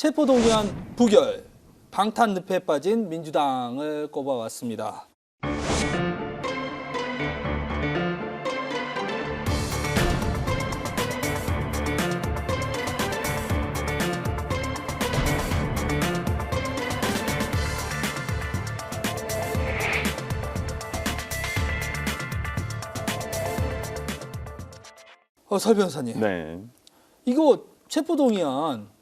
체포동의안 부결, 방탄 늪에 빠진 민주당을 꼽아왔습니다. 설 변호사님, 네. 이거 체포동의안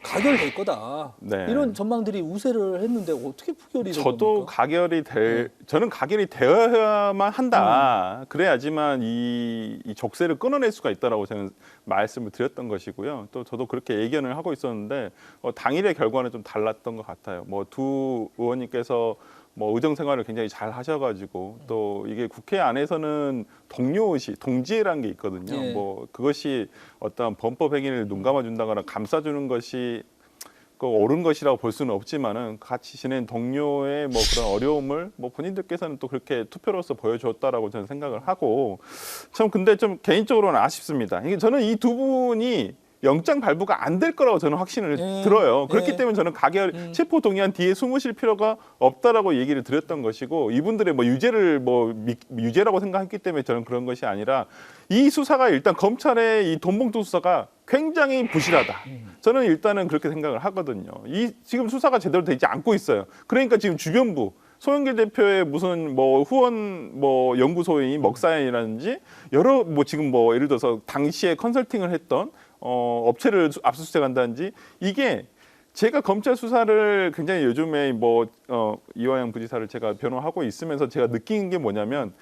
가결될 거다. 네. 이런 전망들이 우세를 했는데 어떻게 부결이 된 저도 겁니까? 저는 가결이 되어야만 한다. 그래야지만 이 족쇄를 끊어낼 수가 있다라고 저는 말씀을 드렸던 것이고요. 또 저도 그렇게 예견을 하고 있었는데 당일의 결과는 좀 달랐던 것 같아요. 뭐 두 의원님께서 뭐 의정 생활을 굉장히 잘 하셔가지고 또 이게 국회 안에서는 동료의식, 동지애라는 게 있거든요. 예. 뭐 그것이 어떤 범법 행위를 눈 감아준다거나 감싸주는 것이 그 옳은 것이라고 볼 수는 없지만은 같이 지낸 동료의 뭐 그런 어려움을 뭐 본인들께서는 또 그렇게 투표로서 보여줬다라고 저는 생각을 하고 참 근데 좀 개인적으로는 아쉽습니다. 이게 저는 이 두 분이 영장 발부가 안 될 거라고 저는 확신을 들어요. 그렇기 때문에 저는 가결 체포 동의안 뒤에 숨으실 필요가 없다라고 얘기를 드렸던 것이고 이분들의 뭐 유죄라고 생각했기 때문에 저는 그런 것이 아니라 이 수사가 일단 검찰의 이 돈봉투 수사가 굉장히 부실하다. 저는 일단은 그렇게 생각을 하거든요. 이 지금 수사가 제대로 되지 않고 있어요. 그러니까 지금 주변부 소영길 대표의 무슨 뭐 후원 뭐 연구소인 먹사연이라든지 여러 뭐 지금 뭐 예를 들어서 당시에 컨설팅을 했던 업체를 압수수색한다든지 이게 제가 검찰 수사를 굉장히 요즘에 뭐 이화영 부지사를 제가 변호하고 있으면서 제가 느낀 게 뭐냐면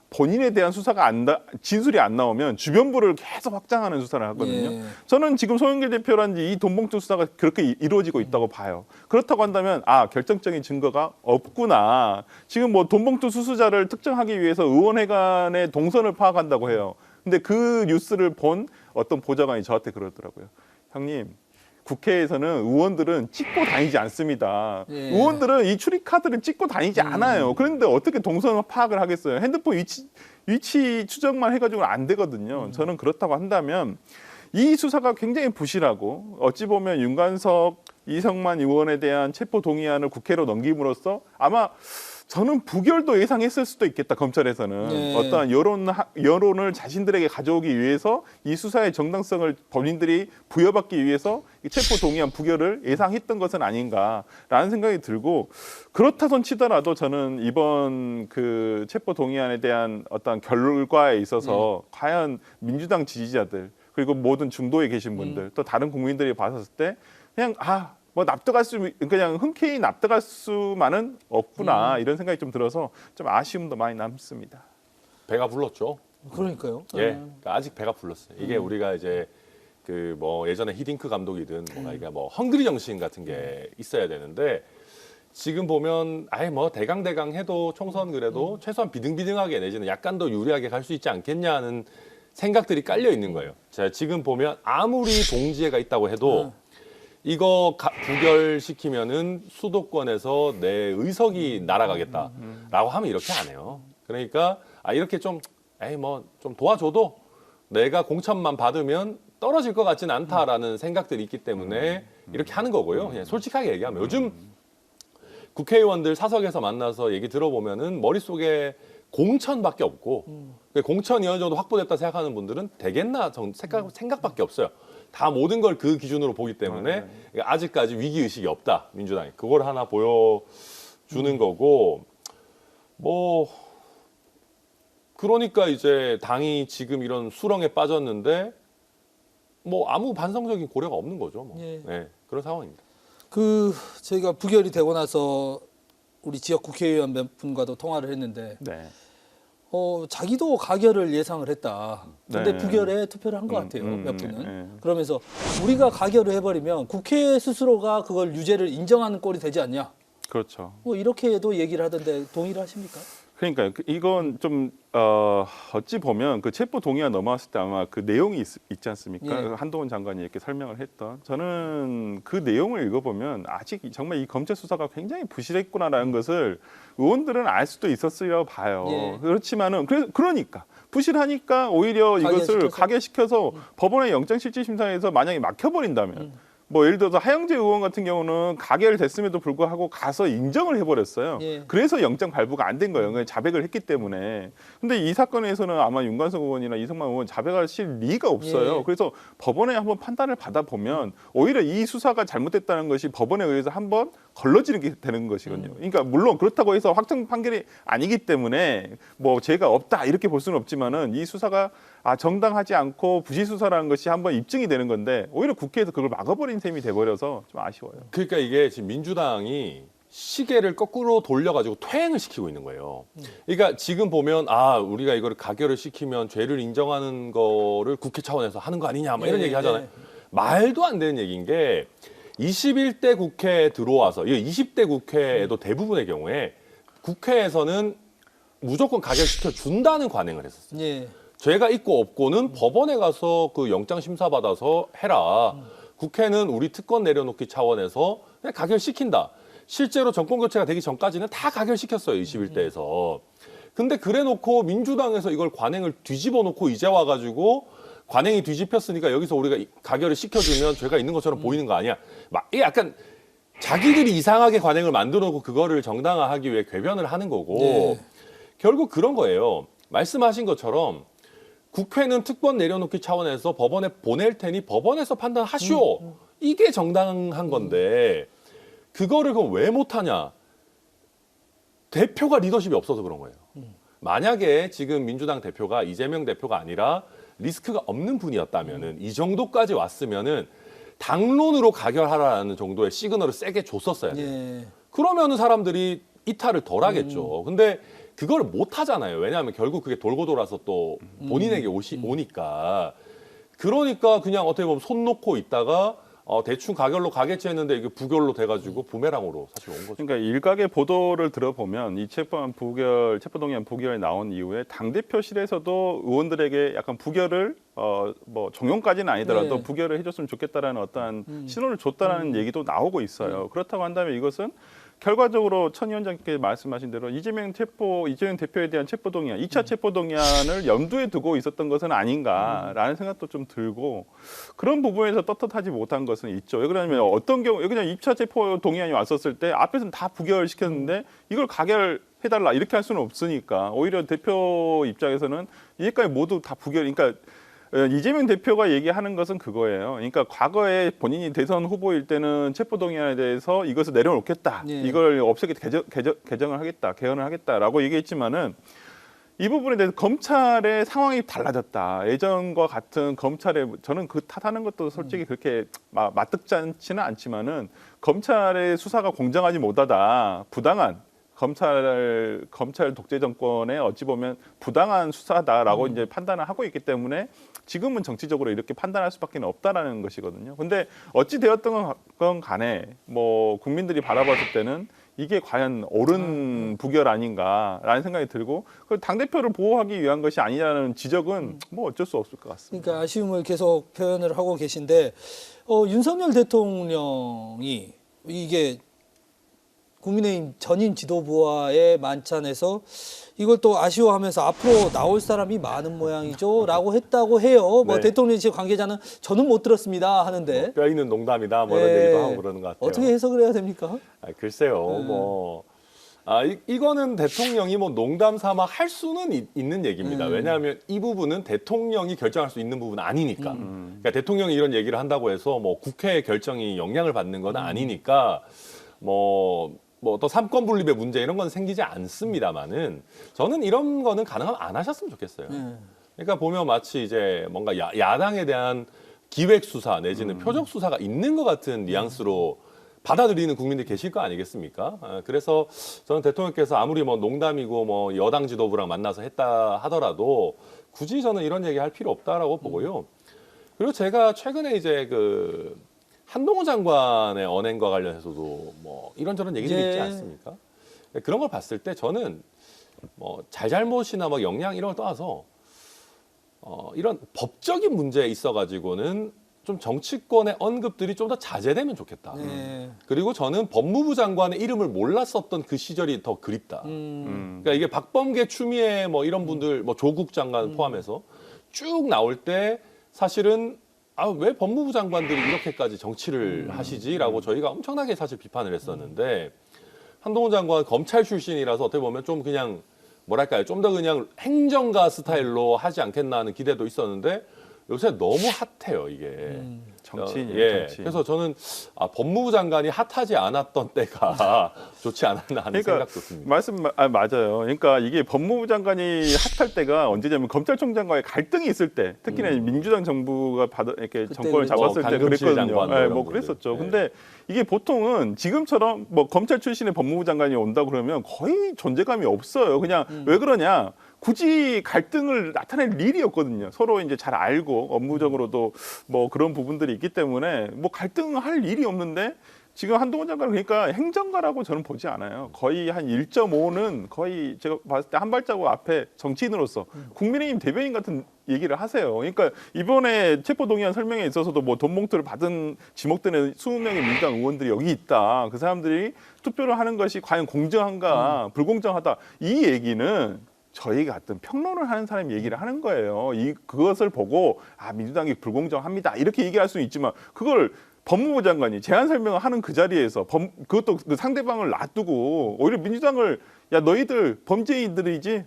본인에 대한 수사가 진술이 안 나오면 주변부를 계속 확장하는 수사를 하거든요. 예. 저는 지금 소영길 대표라든지 이 돈봉투 수사가 그렇게 이루어지고 있다고 봐요. 그렇다고 한다면 결정적인 증거가 없구나. 지금 뭐 돈봉투 수수자를 특정하기 위해서 의원회관의 동선을 파악한다고 해요. 근데 그 뉴스를 본 어떤 보좌관이 저한테 그러더라고요. 형님, 국회에서는 의원들은 찍고 다니지 않습니다. 예. 의원들은 이 출입 카드를 찍고 다니지 않아요. 그런데 어떻게 동선 파악을 하겠어요? 핸드폰 위치 추적만 해가지고는 안 되거든요. 저는 그렇다고 한다면 이 수사가 굉장히 부실하고 어찌 보면 윤관석, 이성만 의원에 대한 체포 동의안을 국회로 넘김으로써 아마 저는 부결도 예상했을 수도 있겠다. 검찰에서는 네. 어떠한 여론을 자신들에게 가져오기 위해서 이 수사의 정당성을 본인들이 부여받기 위해서 이 체포 동의안 부결을 예상했던 것은 아닌가라는 생각이 들고 그렇다 손 치더라도 저는 이번 그 체포 동의안에 대한 어떤 결과에 있어서 과연 민주당 지지자들 그리고 모든 중도에 계신 분들 또 다른 국민들이 봤을 때 그냥 뭐 그냥 흔쾌히 납득할 수만은 없구나 이런 생각이 좀 들어서 좀 아쉬움도 많이 남습니다. 배가 불렀죠. 그러니까요. 예, 그러니까 아직 배가 불렀어요. 이게 우리가 이제 그 뭐 예전에 히딩크 감독이든 뭔가 뭐 헝그리 정신 같은 게 있어야 되는데 지금 보면 뭐 대강 해도 총선 그래도 최소한 비등비등하게 내지는 약간 더 유리하게 갈 수 있지 않겠냐 하는 생각들이 깔려 있는 거예요. 자, 지금 보면 아무리 동지애가 있다고 해도 이거 부결시키면은 수도권에서 내 의석이 날아가겠다라고 하면 이렇게 안 해요. 그러니까 이렇게 좀 도와줘도 내가 공천만 받으면 떨어질 것 같지는 않다라는 생각들이 있기 때문에 이렇게 하는 거고요. 그냥 솔직하게 얘기하면 요즘 국회의원들 사석에서 만나서 얘기 들어보면은 머릿속에 공천밖에 없고 공천이 어느 정도 확보됐다 생각하는 분들은 되겠나 생각밖에 없어요. 다 모든 걸 그 기준으로 보기 때문에 아직까지 위기의식이 없다. 민주당이. 그걸 하나 보여주는 거고 뭐 그러니까 이제 당이 지금 이런 수렁에 빠졌는데 뭐 아무 반성적인 고려가 없는 거죠. 뭐. 예. 네, 그런 상황입니다. 저희가 부결이 되고 나서 우리 지역 국회의원 몇 분과도 통화를 했는데 네. 자기도 가결을 예상을 했다. 근데 네. 부결에 투표를 한 것 같아요. 몇 분은. 네. 그러면서 우리가 가결을 해버리면 국회 스스로가 그걸 유죄를 인정하는 꼴이 되지 않냐. 그렇죠. 뭐 이렇게도 얘기를 하던데 동의를 하십니까? 그러니까 이건 좀 어찌 보면 그 체포 동의안 넘어왔을 때 아마 그 내용이 있지 않습니까? 예. 한동훈 장관이 이렇게 설명을 했던 저는 그 내용을 읽어보면 아직 정말 이 검찰 수사가 굉장히 부실했구나라는 것을 의원들은 알 수도 있었으리라고 봐요. 예. 그렇지만은 그러니까 부실하니까 오히려 이것을 가결시켜서 법원의 영장실질심사에서 만약에 막혀버린다면 뭐 예를 들어서 하영재 의원 같은 경우는 가결됐음에도 불구하고 가서 인정을 해버렸어요. 예. 그래서 영장 발부가 안 된 거예요. 그냥 자백을 했기 때문에. 근데 이 사건에서는 아마 윤관석 의원이나 이성만 의원 자백하실 리가 없어요. 예. 그래서 법원에 한번 판단을 받아보면 오히려 이 수사가 잘못됐다는 것이 법원에 의해서 한번 걸러지는 게 되는 것이거든요. 그러니까 물론 그렇다고 해서 확정 판결이 아니기 때문에 뭐 죄가 없다 이렇게 볼 수는 없지만은 이 수사가 정당하지 않고 부실 수사라는 것이 한번 입증이 되는 건데 오히려 국회에서 그걸 막아버린 셈이 돼버려서 좀 아쉬워요. 그러니까 이게 지금 민주당이 시계를 거꾸로 돌려가지고 퇴행을 시키고 있는 거예요. 그러니까 지금 보면 우리가 이거를 가결을 시키면 죄를 인정하는 거를 국회 차원에서 하는 거 아니냐 막 이런 예, 얘기 하잖아요. 예. 말도 안 되는 얘기인 게 21대 국회에 들어와서 이게 20대 국회에도 대부분의 경우에 국회에서는 무조건 가결시켜 준다는 관행을 했었어요. 예. 죄가 있고 없고는 법원에 가서 그 영장 심사 받아서 해라. 국회는 우리 특권 내려놓기 차원에서 그냥 가결시킨다. 실제로 정권 교체가 되기 전까지는 다 가결시켰어요. 21대에서. 근데 그래놓고 민주당에서 이걸 관행을 뒤집어 놓고 이제 와가지고 관행이 뒤집혔으니까 여기서 우리가 가결을 시켜주면 죄가 있는 것처럼 보이는 거 아니야. 막 이게 약간 자기들이 이상하게 관행을 만들어 놓고 그거를 정당화하기 위해 궤변을 하는 거고 네. 결국 그런 거예요. 말씀하신 것처럼 국회는 특권 내려놓기 차원에서 법원에 보낼 테니 법원에서 판단하시오. 이게 정당한 건데 그거를 그럼 왜 못하냐. 대표가 리더십이 없어서 그런 거예요. 만약에 지금 민주당 대표가 이재명 대표가 아니라 리스크가 없는 분이었다면은 이 정도까지 왔으면은 당론으로 가결하라는 정도의 시그널을 세게 줬었어야 돼요. 예. 그러면은 사람들이 이탈을 덜 하겠죠. 근데 그걸 못 하잖아요. 왜냐하면 결국 그게 돌고 돌아서 또 본인에게 오니까. 그러니까 그냥 어떻게 보면 손 놓고 있다가 대충 가결로 가겠지 했는데 이게 부결로 돼가지고 부메랑으로 사실 온 거죠. 그러니까 일각의 보도를 들어보면 이 체포동의안 부결이 나온 이후에 당 대표실에서도 의원들에게 약간 부결을 뭐 종용까지는 아니더라도 네. 부결을 해줬으면 좋겠다라는 어떠한 신호를 줬다라는 얘기도 나오고 있어요. 그렇다고 한다면 이것은 결과적으로 천 위원장께 말씀하신 대로 이재명 대표에 대한 체포동의안, 2차 체포동의안을 염두에 두고 있었던 것은 아닌가라는 생각도 좀 들고 그런 부분에서 떳떳하지 못한 것은 있죠. 왜 그러냐면 어떤 경우 그냥 2차 체포동의안이 왔었을 때 앞에서는 다 부결시켰는데 이걸 가결해달라 이렇게 할 수는 없으니까 오히려 대표 입장에서는 이제까지 모두 다 부결, 그러니까 이재명 대표가 얘기하는 것은 그거예요. 그러니까 과거에 본인이 대선 후보일 때는 체포동의안에 대해서 이것을 내려놓겠다. 네. 이걸 없애게 개정을 하겠다. 개헌을 하겠다라고 얘기했지만은 이 부분에 대해서 검찰의 상황이 달라졌다. 예전과 같은 검찰의 저는 그 탓하는 것도 솔직히 그렇게 마뜩잖지는 않지만은 검찰의 수사가 공정하지 못하다. 부당한 검찰 독재 정권의 어찌 보면 부당한 수사다라고 이제 판단을 하고 있기 때문에 지금은 정치적으로 이렇게 판단할 수밖에 없다라는 것이거든요. 근데 어찌 되었던 건 간에 뭐 국민들이 바라봤을 때는 이게 과연 옳은 부결 아닌가라는 생각이 들고 당 대표를 보호하기 위한 것이 아니냐는 지적은 뭐 어쩔 수 없을 것 같습니다. 그러니까 아쉬움을 계속 표현을 하고 계신데 윤석열 대통령이 이게 국민의힘 전임 지도부와의 만찬에서 이걸 또 아쉬워하면서 앞으로 나올 사람이 많은 모양이죠라고 했다고 해요. 뭐 네. 대통령실 관계자는 저는 못 들었습니다 하는데 뼈 있는 농담이다 뭐 이런 예. 얘기도 하고 그러는 것 같아요. 어떻게 해석을 해야 됩니까? 글쎄요. 이거는 대통령이 뭐 농담 삼아 할 수는 있는 얘기입니다. 왜냐하면 이 부분은 대통령이 결정할 수 있는 부분은 아니니까. 그러니까 대통령이 이런 얘기를 한다고 해서 뭐 국회의 결정이 영향을 받는 건 아니니까 뭐 또 삼권 분립의 문제 이런 건 생기지 않습니다만은 저는 이런 거는 가능하면 안 하셨으면 좋겠어요. 그러니까 보면 마치 이제 뭔가 야당에 대한 기획 수사 내지는 표적 수사가 있는 것 같은 뉘앙스로 받아들이는 국민들이 계실 거 아니겠습니까? 그래서 저는 대통령께서 아무리 뭐 농담이고 뭐 여당 지도부랑 만나서 했다 하더라도 굳이 저는 이런 얘기 할 필요 없다라고 보고요. 그리고 제가 최근에 이제 그 한동훈 장관의 언행과 관련해서도 뭐 이런저런 얘기들이 있지 않습니까? 그런 걸 봤을 때 저는 뭐 잘잘못이나 뭐 역량 이런 걸 떠나서 이런 법적인 문제에 있어가지고는 좀 정치권의 언급들이 좀 더 자제되면 좋겠다. 네. 그리고 저는 법무부 장관의 이름을 몰랐었던 그 시절이 더 그립다. 그러니까 이게 박범계, 추미애 뭐 이런 분들, 뭐 조국 장관 포함해서 쭉 나올 때 사실은 아, 왜 법무부 장관들이 이렇게까지 정치를 하시지라고 저희가 엄청나게 사실 비판을 했었는데 한동훈 장관 검찰 출신이라서 어떻게 보면 좀 그냥 뭐랄까요, 좀 더 그냥 행정가 스타일로 하지 않겠나 하는 기대도 있었는데 요새 너무 핫해요 이게. 정치인이에요, 예. 정치인. 그래서 저는 법무부 장관이 핫하지 않았던 때가 좋지 않았나 하는 생각도 듭니다. 맞아요. 그러니까 이게 법무부 장관이 핫할 때가 언제냐면 검찰총장과의 갈등이 있을 때, 특히나 민주당 정부가 이렇게 정권을 그랬죠. 잡았을 때 강금실 그랬거든요. 장관 뭐 예, 이런 뭐 분들. 그랬었죠. 예. 근데 이게 보통은 지금처럼 뭐 검찰 출신의 법무부 장관이 온다 그러면 거의 존재감이 없어요. 그냥 왜 그러냐? 굳이 갈등을 나타낼 일이 없거든요. 서로 이제 잘 알고 업무적으로도 뭐 그런 부분들이 있기 때문에 뭐 갈등할 일이 없는데 지금 한동훈 장관은 그러니까 행정가라고 저는 보지 않아요. 거의 한 1.5는 거의 제가 봤을 때 한 발자국 앞에 정치인으로서 국민의힘 대변인 같은 얘기를 하세요. 그러니까 이번에 체포동의안 설명에 있어서도 뭐 돈 봉투를 받은 지목되는 20명의 민주당 의원들이 여기 있다. 그 사람들이 투표를 하는 것이 과연 공정한가, 불공정하다. 이 얘기는 저희 같은 평론을 하는 사람이 얘기를 하는 거예요. 그것을 보고 민주당이 불공정합니다. 이렇게 얘기할 수는 있지만 그걸 법무부 장관이 제안 설명을 하는 그 자리에서 그것도 상대방을 놔두고 오히려 민주당을 야 너희들 범죄인들이지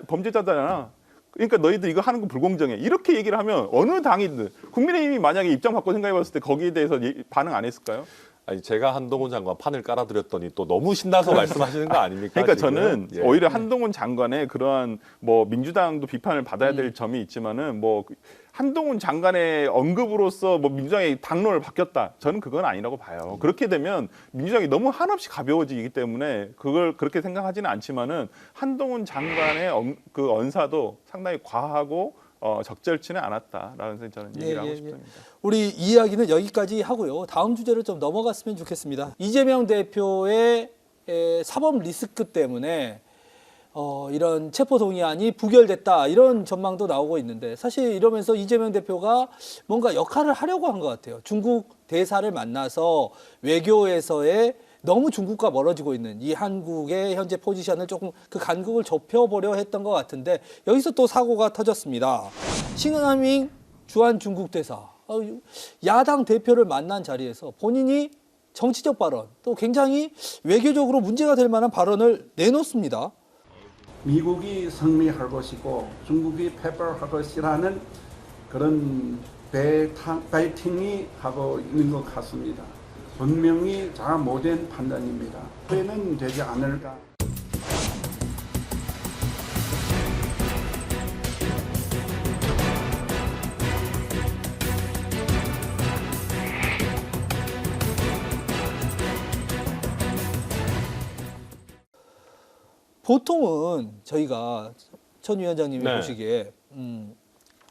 범죄자잖아. 그러니까 너희들 이거 하는 거 불공정해. 이렇게 얘기를 하면 어느 당이든 국민의힘이 만약에 입장 바꿔 생각해봤을 때 거기에 대해서 반응 안 했을까요? 아니 제가 한동훈 장관 판을 깔아드렸더니 또 너무 신나서 말씀하시는 거 아닙니까? 그러니까 지금? 저는 예. 오히려 한동훈 장관의 그러한 뭐 민주당도 비판을 받아야 될 점이 있지만은 뭐 한동훈 장관의 언급으로서 뭐 민주당의 당론을 바뀌었다. 저는 그건 아니라고 봐요. 그렇게 되면 민주당이 너무 한없이 가벼워지기 때문에 그걸 그렇게 생각하지는 않지만은 한동훈 장관의 그 언사도 상당히 과하고 적절치는 않았다라는 저는 얘기를 하고 싶습니다. 우리 이야기는 여기까지 하고요. 다음 주제로 좀 넘어갔으면 좋겠습니다. 이재명 대표의 사법 리스크 때문에 이런 체포동의안이 부결됐다 이런 전망도 나오고 있는데 사실 이러면서 이재명 대표가 뭔가 역할을 하려고 한 것 같아요. 중국 대사를 만나서 외교에서의 너무 중국과 멀어지고 있는 이 한국의 현재 포지션을 조금 그 간극을 좁혀보려 했던 것 같은데 여기서 또 사고가 터졌습니다. 싱은하밍 주한 중국 대사 야당 대표를 만난 자리에서 본인이 정치적 발언 또 굉장히 외교적으로 문제가 될 만한 발언을 내놓습니다. 미국이 승리할 것이고 중국이 패배할 것이라는 그런 베이팅이 하고 있는 것 같습니다. 분명히 잘못된 판단입니다. 후회는 되지 않을까. 보통은 저희가 천 위원장님이 네. 보시기에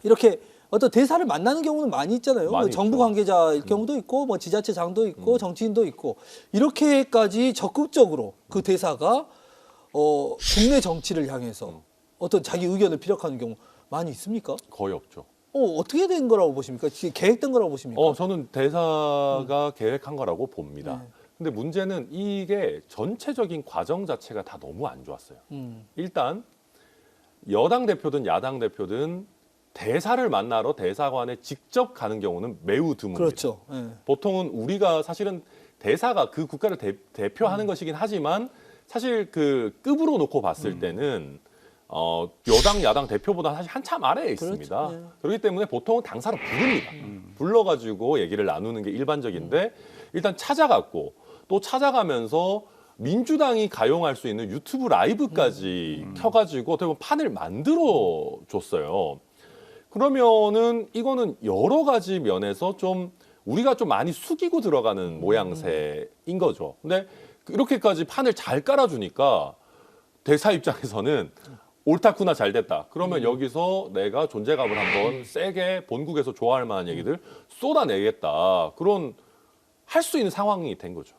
이렇게 어떤 대사를 만나는 경우는 많이 있잖아요. 많이 뭐 정부 있죠. 관계자일 경우도 있고, 뭐 지자체장도 있고, 정치인도 있고 이렇게까지 적극적으로 그 대사가 국내 정치를 향해서 어떤 자기 의견을 피력하는 경우 많이 있습니까? 거의 없죠. 어떻게 된 거라고 보십니까? 계획된 거라고 보십니까? 저는 대사가 계획한 거라고 봅니다. 네. 근데 문제는 이게 전체적인 과정 자체가 다 너무 안 좋았어요. 일단 여당 대표든 야당 대표든 대사를 만나러 대사관에 직접 가는 경우는 매우 드뭅니다. 그렇죠. 예. 보통은 우리가 사실은 대사가 그 국가를 대표하는 것이긴 하지만 사실 그 급으로 놓고 봤을 때는 여당 야당 대표보다 사실 한참 아래에 있습니다. 그렇죠. 예. 그렇기 때문에 보통은 당사로 부릅니다. 불러가지고 얘기를 나누는 게 일반적인데 일단 찾아갔고 또 찾아가면서 민주당이 가용할 수 있는 유튜브 라이브까지 켜가지고 어떻게 보면 판을 만들어 줬어요. 그러면은 이거는 여러 가지 면에서 좀 우리가 좀 많이 숙이고 들어가는 모양새인 거죠. 근데 이렇게까지 판을 잘 깔아주니까 대사 입장에서는 옳다구나 잘 됐다. 그러면 여기서 내가 존재감을 한번 세게 본국에서 좋아할 만한 얘기들 쏟아내겠다. 그런 할 수 있는 상황이 된 거죠.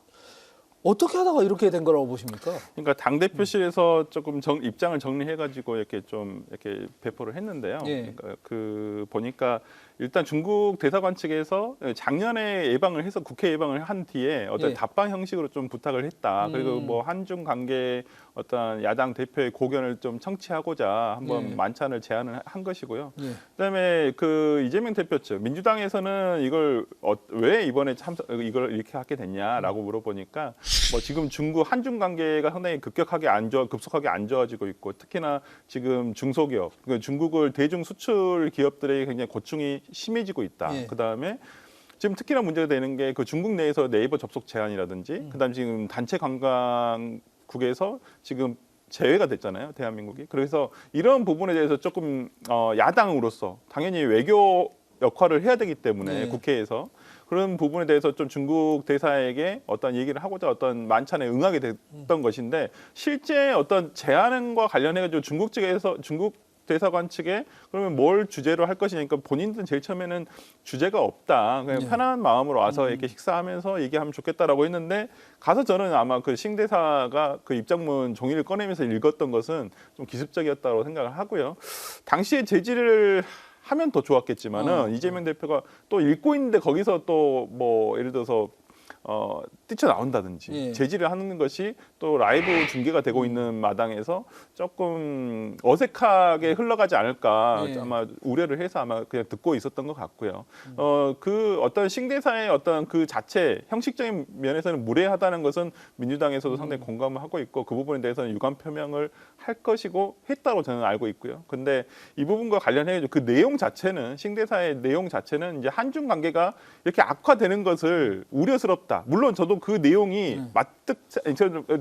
어떻게 하다가 이렇게 된 거라고 보십니까? 그러니까 당 대표실에서 조금 입장을 정리해가지고 이렇게 좀 이렇게 배포를 했는데요. 예. 그러니까 그 보니까 일단 중국 대사관 측에서 작년에 예방을 해서 국회 예방을 한 뒤에 어떤 예. 답방 형식으로 좀 부탁을 했다. 그리고 뭐 한중 관계 어떤 야당 대표의 고견을 좀 청취하고자 한번 예. 만찬을 제안을 한 것이고요. 예. 그다음에 그 이재명 대표 측 민주당에서는 이걸 왜 이번에 이걸 이렇게 하게 됐냐라고 물어보니까 뭐 지금 중국 한중 관계가 상당히 급속하게 안 좋아지고 있고 특히나 지금 중소기업 그러니까 중국을 대중 수출 기업들의 굉장히 고충이 심해지고 있다. 예. 그다음에 지금 특히나 문제가 되는 게 그 중국 내에서 네이버 접속 제한이라든지 그다음 지금 단체 관광국에서 지금 제외가 됐잖아요, 대한민국이. 그래서 이런 부분에 대해서 조금 야당으로서 당연히 외교 역할을 해야 되기 때문에 네. 국회에서 그런 부분에 대해서 좀 중국 대사에게 어떤 얘기를 하고자 어떤 만찬에 응하게 됐던 것인데 실제 어떤 제안과 관련해가지고 중국 측에서 중국 대사관 측에 그러면 뭘 주제로 할 것이니까 본인들은 제일 처음에는 주제가 없다. 그냥 네. 편안한 마음으로 와서 이렇게 식사하면서 얘기하면 좋겠다라고 했는데 가서 저는 아마 그 싱 대사가 그 입장문 종이를 꺼내면서 읽었던 것은 좀 기습적이었다고 생각을 하고요. 당시에 제지를 하면 더 좋았겠지만은 이재명 대표가 또 읽고 있는데 거기서 또 뭐 예를 들어서 뛰쳐나온다든지 예. 제지를 하는 것이 또 라이브 중계가 되고 있는 마당에서 조금 어색하게 흘러가지 않을까 예. 아마 우려를 해서 아마 그냥 듣고 있었던 것 같고요. 그 어떤 싱대사의 어떤 그 자체 형식적인 면에서는 무례하다는 것은 민주당에서도 상당히 공감을 하고 있고 그 부분에 대해서는 유감 표명을 할 것이고 했다고 저는 알고 있고요. 근데 이 부분과 관련해 그 내용 자체는 싱대사의 내용 자체는 이제 한중 관계가 이렇게 악화되는 것을 우려스럽다. 물론 저도 그 내용이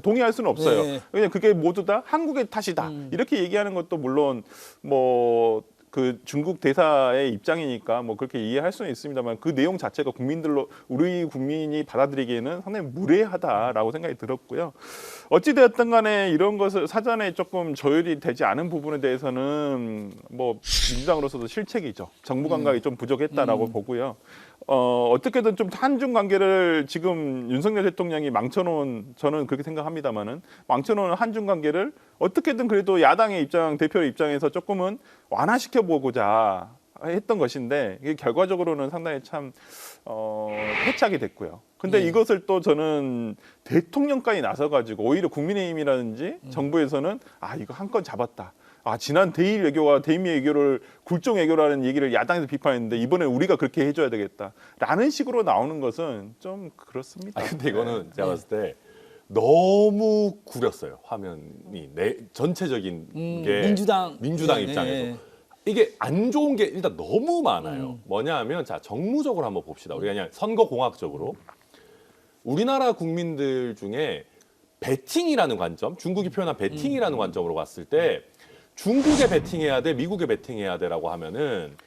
동의할 수는 없어요. 네. 그냥 그게 모두 다 한국의 탓이다. 이렇게 얘기하는 것도 물론 뭐 그 중국 대사의 입장이니까 뭐 그렇게 이해할 수는 있습니다만 그 내용 자체가 우리 국민이 받아들이기에는 상당히 무례하다라고 생각이 들었고요. 어찌 되었든 간에 이런 것을 사전에 조금 조율이 되지 않은 부분에 대해서는 뭐 민주당으로서도 실책이죠. 정부 감각이 좀 부족했다라고 보고요. 어떻게든 좀 한중 관계를 지금 윤석열 대통령이 망쳐놓은 저는 그렇게 생각합니다만은 망쳐놓은 한중 관계를 어떻게든 그래도 야당의 대표의 입장에서 조금은 완화시켜 보고자 했던 것인데 이게 결과적으로는 상당히 참 패착이 됐고요. 근데 이것을 또 저는 대통령까지 나서가지고 오히려 국민의힘이라든지 정부에서는 이거 한 건 잡았다. 지난 대일 외교와 대미 외교를 굴종 외교라는 얘기를 야당에서 비판했는데 이번에 우리가 그렇게 해줘야 되겠다라는 식으로 나오는 것은 좀 그렇습니다. 근데 이거는 제가 봤을 때 너무 구렸어요. 화면이 전체적인 게 민주당 네, 입장에서. 예. 이게 안 좋은 게 일단 너무 많아요. 뭐냐 하면 자 정무적으로 한번 봅시다. 우리가 그냥 선거공학적으로 우리나라 국민들 중에 배팅이라는 관점, 중국이 표현한 배팅이라는 관점으로 봤을 때 중국에 배팅해야 돼, 미국에 배팅해야 돼라고 하면은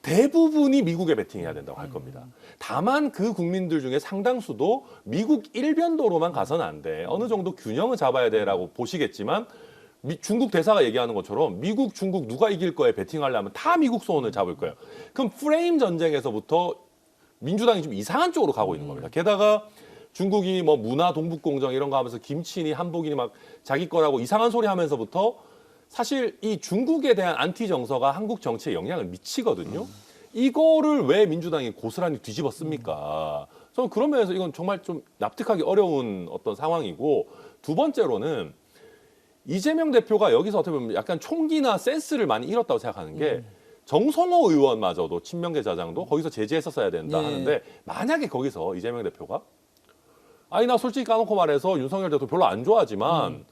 대부분이 미국에 배팅해야 된다고 할 겁니다. 다만 그 국민들 중에 상당수도 미국 일변도로만 가서는 안 돼. 어느 정도 균형을 잡아야 돼라고 보시겠지만 중국 대사가 얘기하는 것처럼 미국, 중국 누가 이길 거에 배팅하려면 다 미국 손을 잡을 거예요. 그럼 프레임 전쟁에서부터 민주당이 좀 이상한 쪽으로 가고 있는 겁니다. 게다가 중국이 뭐 문화 동북공정 이런 거 하면서 김치니 한복이니 막 자기 거라고 이상한 소리 하면서부터 사실 이 중국에 대한 안티 정서가 한국 정치에 영향을 미치거든요. 이거를 왜 민주당이 고스란히 뒤집었습니까? 저는 그런 면에서 이건 정말 좀 납득하기 어려운 어떤 상황이고 두 번째로는 이재명 대표가 여기서 어떻게 보면 약간 총기나 센스를 많이 잃었다고 생각하는 게 정성호 의원마저도 친명계 자장도 거기서 제지했었어야 된다 네. 하는데 만약에 거기서 이재명 대표가 나 솔직히 까놓고 말해서 윤석열 대통령 별로 안 좋아하지만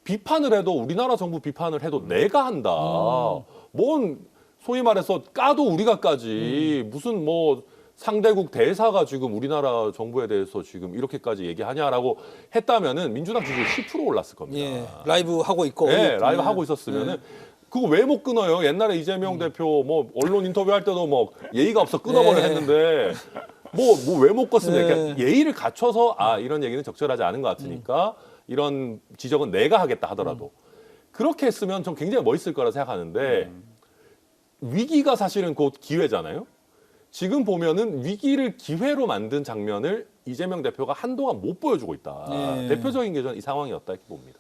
비판을 해도 우리나라 정부 비판을 해도 내가 한다. 뭔 소위 말해서 까도 우리가 까지 무슨 뭐 상대국 대사가 지금 우리나라 정부에 대해서 지금 이렇게까지 얘기하냐라고 했다면은 민주당 지지율 10% 올랐을 겁니다. 예. 라이브 하고 있고 네, 라이브 하고 있었으면은 그거 왜 못 끊어요? 옛날에 이재명 대표 뭐 언론 인터뷰할 때도 뭐 예의가 없어 끊어버려 했는데 뭐 왜 못 껐습니까? 그러니까 예의를 갖춰서 이런 얘기는 적절하지 않은 것 같으니까 이런 지적은 내가 하겠다 하더라도 그렇게 했으면 좀 굉장히 멋있을 거라 생각하는데 위기가 사실은 곧 기회잖아요. 지금 보면은 위기를 기회로 만든 장면을 이재명 대표가 한동안 못 보여주고 있다. 네. 대표적인 게 저는 이 상황이었다 이렇게 봅니다.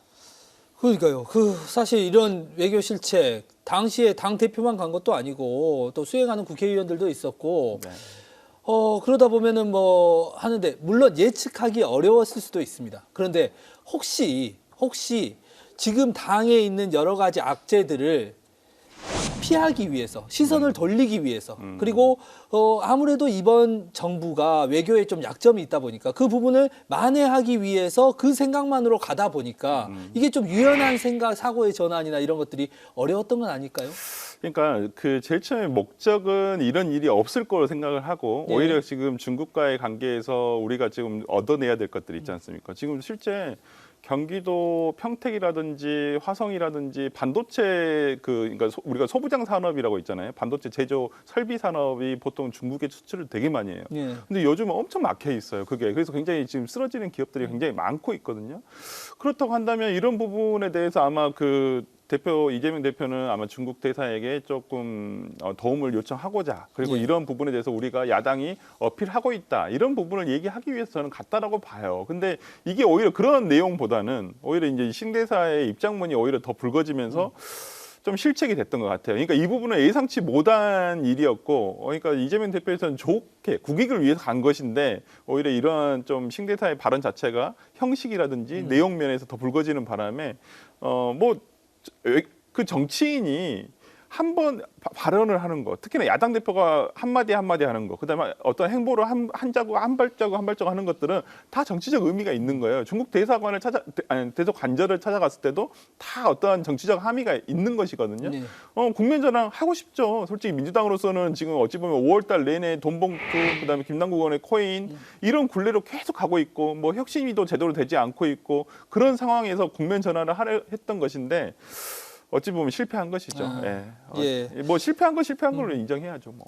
그러니까요. 사실 이런 외교 실책 당시에 당 대표만 간 것도 아니고 또 수행하는 국회의원들도 있었고 네. 그러다 보면은 뭐 하는데 물론 예측하기 어려웠을 수도 있습니다. 그런데 혹시 지금 당에 있는 여러 가지 악재들을 피하기 위해서 시선을 돌리기 위해서 그리고 아무래도 이번 정부가 외교에 좀 약점이 있다 보니까 그 부분을 만회하기 위해서 그 생각만으로 가다 보니까 이게 좀 유연한 생각 사고의 전환이나 이런 것들이 어려웠던 건 아닐까요? 그러니까 그 제일 처음에 목적은 이런 일이 없을 거로 생각을 하고 네. 오히려 지금 중국과의 관계에서 우리가 지금 얻어내야 될 것들이 있지 않습니까? 지금 실제 경기도 평택이라든지 화성이라든지 반도체 그러니까 우리가 소부장 산업이라고 있잖아요. 반도체 제조 설비 산업이 보통 중국에 수출을 되게 많이 해요. 예. 근데 요즘 엄청 막혀 있어요. 그게 그래서 굉장히 지금 쓰러지는 기업들이 굉장히 많고 있거든요. 그렇다고 한다면 이런 부분에 대해서 아마 그 이재명 대표는 아마 중국 대사에게 조금 도움을 요청하고자 그리고 예. 이런 부분에 대해서 우리가 야당이 어필하고 있다 이런 부분을 얘기하기 위해서 저는 갔다라고 봐요. 근데 이게 오히려 그런 내용보다는 오히려 이제 신 대사의 입장문이 오히려 더 붉어지면서 좀 실책이 됐던 것 같아요. 그러니까 이 부분은 예상치 못한 일이었고, 그러니까 이재명 대표에서는 좋게 국익을 위해서 간 것인데 오히려 이런 좀 신 대사의 발언 자체가 형식이라든지 내용 면에서 더 붉어지는 바람에 그 정치인이 한 번 발언을 하는 거, 특히나 야당 대표가 한마디 하는 거, 그다음에 어떤 행보를 한 발자국 하는 것들은 다 정치적 의미가 있는 거예요. 중국 대사관을 대사관절을 찾아갔을 때도 다 어떠한 정치적 함의가 있는 것이거든요. 네. 국면 전환 하고 싶죠. 솔직히 민주당으로서는 지금 어찌 보면 5월달 내내 돈봉투, 그다음에 김남국 의원의 코인 이런 굴레로 계속 가고 있고, 뭐 혁신위도 제대로 되지 않고 있고 그런 상황에서 국면 전환을 했던 것인데. 어찌 보면 실패한 것이죠. 아, 예. 예. 뭐 실패한 걸로 인정해야죠. 뭐.